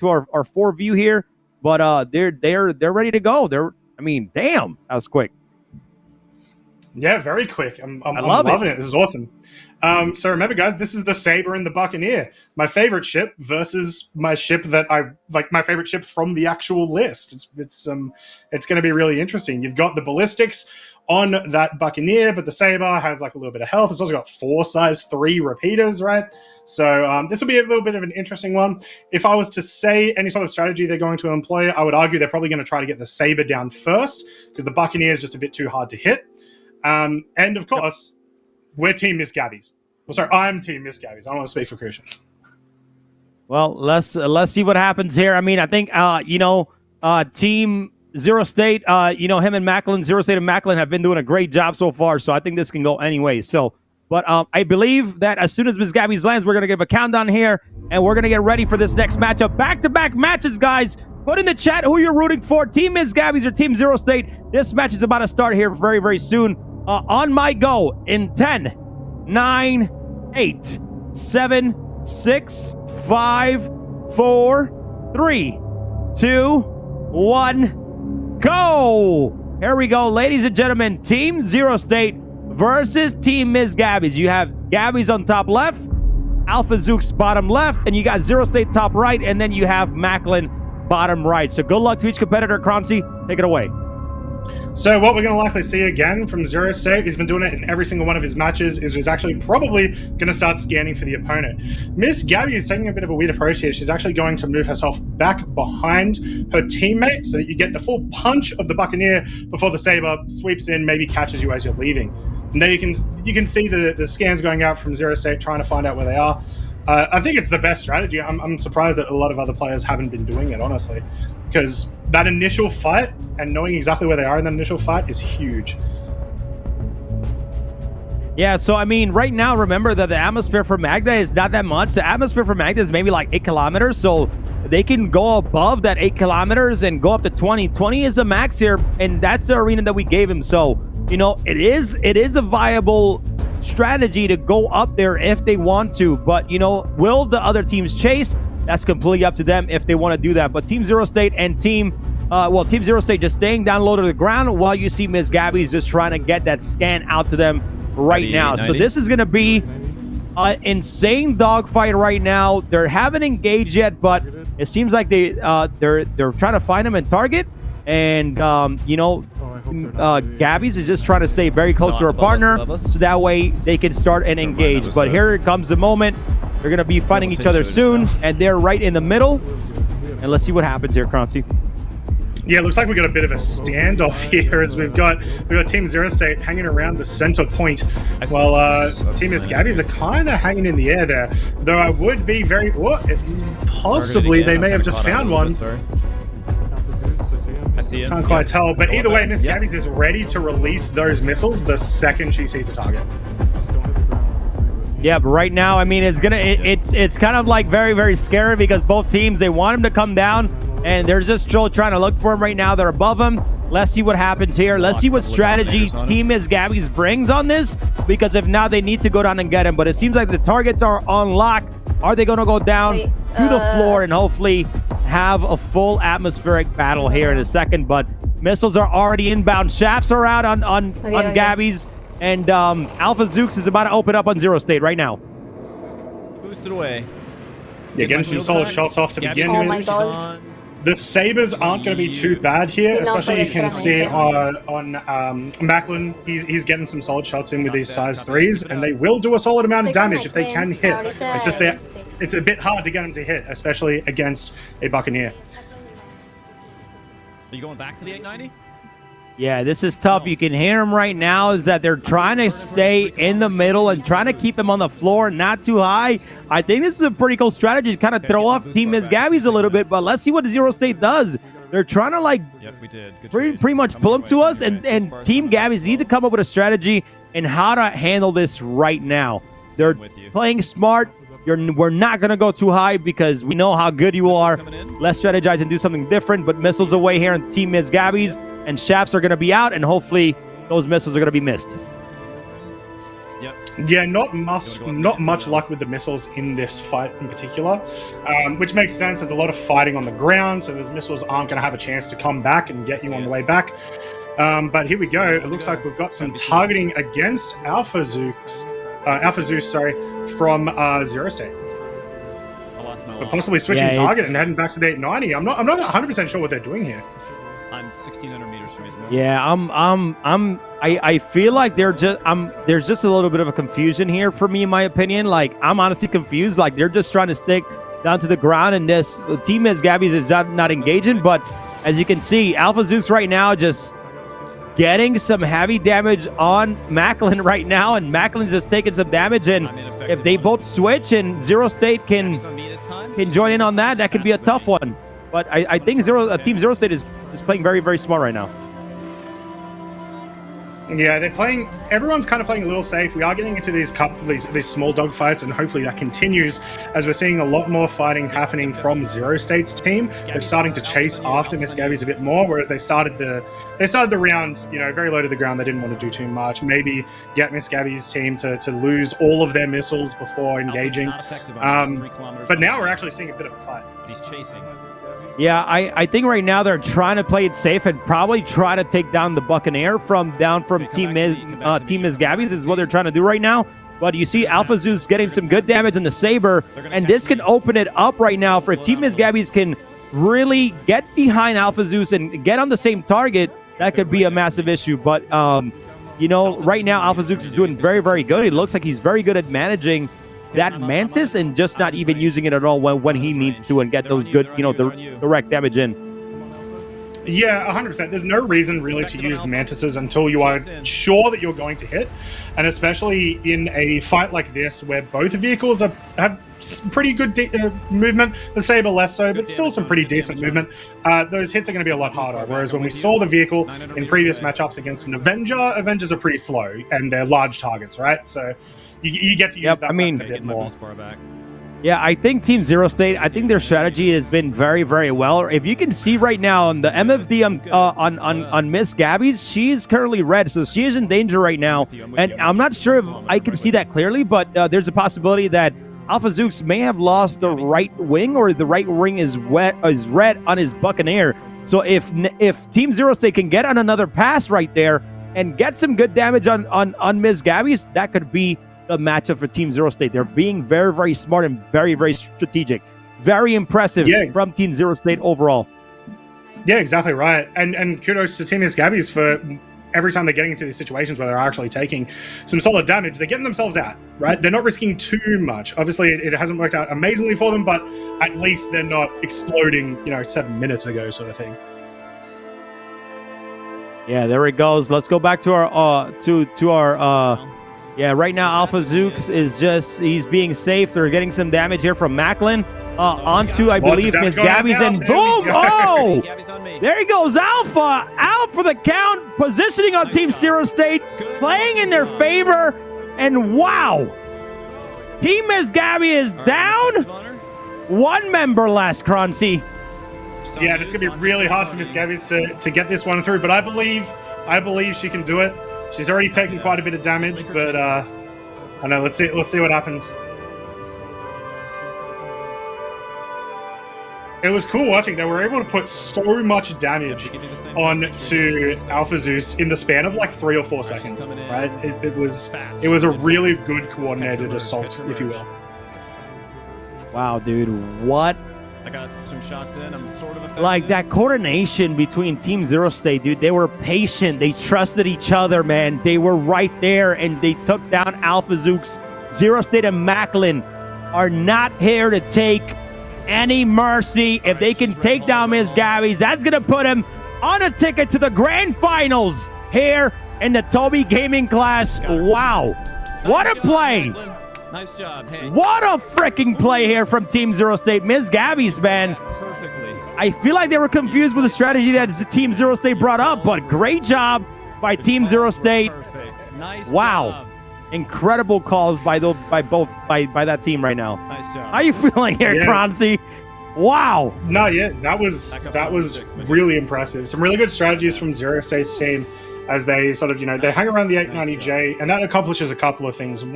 to our 4 view here, but they're ready to go. I mean, damn, that was quick. Yeah, very quick. I'm loving it. This is awesome. So remember, guys, this is the Saber and the Buccaneer, my favorite ship versus my ship that I like, my favorite ship from the actual list. It's going to be really interesting. You've got the ballistics on that Buccaneer, but the Saber has like a little bit of health. It's also got 4 size 3 repeaters, right? So this will be a little bit of an interesting one. If I was to say any sort of strategy they're going to employ, I would argue they're probably going to try to get the Saber down first because the Buccaneer is just a bit too hard to hit. And of course, we're Team MissGabiz. Well, sorry, I'm Team MissGabiz. I don't want to speak for Christian. Well, let's see what happens here. I mean, I think Team XeroState, him and Macklin, XeroState and Macklin have been doing a great job so far. So I think this can go anyway. So, but I believe that as soon as MissGabiz lands, we're gonna give a countdown here, and we're gonna get ready for this next matchup. Back-to-back matches, guys. Put in the chat who you're rooting for, Team MissGabiz or Team XeroState. This match is about to start here very, very soon. On my go in 10, 9, 8, 7, 6, 5, 4, 3, 2, 1, go! Here we go, ladies and gentlemen. Team XeroState versus Team MissGabiz. You have Gabiz on top left, Alpha Zooks bottom left, and you got XeroState top right, and then you have Macklin bottom right. So good luck to each competitor. Croncy, take it away. So what we're going to likely see again from XeroState, he's been doing it in every single one of his matches, is he's actually probably going to start scanning for the opponent. MissGabiz is taking a bit of a weird approach here. She's actually going to move herself back behind her teammate so that you get the full punch of the Buccaneer before the Saber sweeps in, maybe catches you as you're leaving. And there you can see the scans going out from XeroState trying to find out where they are. I think it's the best strategy. I'm surprised that a lot of other players haven't been doing it, honestly, because that initial fight and knowing exactly where they are in that initial fight is huge. Yeah, so I mean, right now, remember that the atmosphere for Magda is not that much. The atmosphere for Magda is maybe like 8 kilometers, so they can go above that 8 kilometers and go up to 20. 20 is the max here, and that's the arena that we gave him. So, you know, it is a viable strategy to go up there if they want to, but you know, will the other teams chase? That's completely up to them if they want to do that. But Team XeroState and Team XeroState just staying down low to the ground while you see MissGabiz just trying to get that scan out to them right now. 90. So this is going to be an insane dogfight right now. They haven't engaged yet, but it seems like they're trying to find them and target. And Gabiz is just trying to stay very close to her partner, so that way they can start and engage. But here comes the moment. They're going to be fighting each other soon, and they're right in the middle. And let's see what happens here, Croncy. Yeah, it looks like we've got a bit of a standoff here as we've got Team XeroState hanging around the center point, while Team MissGabiz are kind of hanging in the air there. Though I would be very... possibly they may have just found one. I see him. Can't quite tell, but either way, MissGabiz is ready to release those missiles the second she sees a target. Yeah, but right now, I mean, it's kind of like very, very scary because both teams, they want him to come down, and they're just still trying to look for him right now. They're above him. Let's see what happens here. Let's see what strategy Team MissGabiz brings on this, because if not, they need to go down and get him. But it seems like the targets are on lock. Are they going to go down to the floor and hopefully have a full atmospheric battle here in a second? But missiles are already inbound. Shafts are out on Gabiz. And Alpha Zooks is about to open up on XeroState right now. Boosted away. Yeah, getting some solid shots off to begin with. The Sabers aren't going to be too bad here, especially you can see on Macklin. He's getting some solid shots in with these size 3s, and they will do a solid amount of damage if they can hit. It's just that it's a bit hard to get them to hit, especially against a Buccaneer. Are you going back to the 890? Yeah, this is tough. You can hear them right now is that they're trying to stay in the middle and trying to keep him on the floor, not too high. I think this is a pretty cool strategy to kind of throw off Team MissGabiz a little bit, but let's see what XeroState does. They're trying to pretty much pull him to us, and Team Gabiz need to come up with a strategy and how to handle this right now. They're playing smart. We're not going to go too high because we know how good you are. Let's strategize and do something different, but missiles away here on Team MissGabiz, and shafts are going to be out, and hopefully those missiles are going to be missed. Yeah, not much luck with the missiles in this fight in particular, which makes sense. There's a lot of fighting on the ground, so those missiles aren't going to have a chance to come back and get you on the way back. But here we go. It looks like we've got some targeting against Alpha Zeus, from XeroState. But possibly switching target and heading back to the 890. I'm not 100% sure what they're doing here. I'm 1,600 meters from it. Yeah, I feel like there's just a little bit of a confusion here for me, in my opinion. Like, I'm honestly confused. Like, they're just trying to stick down to the ground, and this team MissGabiz is not engaging. But as you can see, Alpha Zeus right now just getting some heavy damage on Macklin right now, and Macklin's just taking some damage. And if they both switch and XeroState can join in on that, that could be a tough one. But I think Team XeroState is playing very, very smart right now. Yeah, everyone's kind of playing a little safe. We are getting into these small dog fights, and hopefully that continues as we're seeing a lot more fighting happening from XeroState's team. They're starting to chase after MissGabiz a bit more, whereas they started the round, very low to the ground. They didn't want to do too much. Maybe get MissGabiz's team to lose all of their missiles before engaging. But now we're actually seeing a bit of a fight. He's chasing. Yeah, I think right now they're trying to play it safe and probably try to take down the Buccaneer from Team MissGabiz is what they're trying to do right now. But you see Alpha Zeus getting some good damage in the Saber, and this can open it up right now for if Team MissGabiz can really get behind Alpha Zeus and get on the same target. That could be a massive issue. But right now Alpha Zeus is doing very, very good. It looks like he's very good at managing that Mantis and just not even using it at all when he needs to and get those good, direct damage in. Yeah, 100%. There's no reason really to use the Mantises until you are sure that you're going to hit. And especially in a fight like this where both vehicles have pretty good movement, the Saber less so, but still some pretty decent movement, those hits are going to be a lot harder. Whereas when we saw the vehicle in previous matchups against an Avenger, Avengers are pretty slow and they're large targets, right? So you get to use that a bit more. Yeah, I think Team XeroState, I think their strategy has been very, very well. If you can see right now on the MFD on MissGabiz, she is currently red, so she is in danger right now. And I'm not sure if I can see that clearly, but there's a possibility that Alpha Zeus may have lost the right wing, or the right wing is red on his Buccaneer. So if Team XeroState can get on another pass right there and get some good damage on MissGabiz, that could be the matchup for Team XeroState. They're being very, very smart and very, very strategic. Very impressive from Team XeroState overall. Yeah, exactly right. And kudos to Team MissGabiz for every time they're getting into these situations where they're actually taking some solid damage, they're getting themselves out, right? They're not risking too much. Obviously, it hasn't worked out amazingly for them, but at least they're not exploding, 7 minutes ago sort of thing. Yeah, there it goes. Let's go back to our yeah, right now Alpha Zeus is he's being safe. They're getting some damage here from Macklin onto, I believe, MissGabiz, and boom! Oh! There he goes, Alpha! Out for the count, positioning on Team XeroState, playing in their favor, and wow! Team MissGabiz is down! One member less, Croncy. Yeah, and it's going to be really hard for MissGabiz to get this one through, but I believe she can do it. She's already taken quite a bit of damage, but I don't know. Let's see what happens. It was cool watching. They were able to put so much damage onto Alpha Zeus in the span of like 3 or 4 seconds. Right? It was a really good coordinated assault, if you will. Wow, dude! What? I got some shots in. I'm sort of effective. Like that coordination between Team XeroState, dude. They were patient. They trusted each other, man. They were right there, and they took down Alpha Zeus. XeroState and Macklin are not here to take any mercy. If they can take down MissGabiz, that's gonna put him on a ticket to the grand finals here in the Tobii Gaming Clash. Wow, what a play! Nice job. Hey. What a freaking play here from Team XeroState. MissGabiz, man. Perfectly. I feel like they were confused with the strategy that Team XeroState brought up, but great job by Team XeroState. Perfect. Nice wow. job. Incredible calls by that team right now. Nice job. How you feeling here, Croncy? Wow. No, yeah, that was really impressive. Some really good strategies from XeroState's team as they sort of, they hang around the 890J, and that accomplishes a couple of things. One,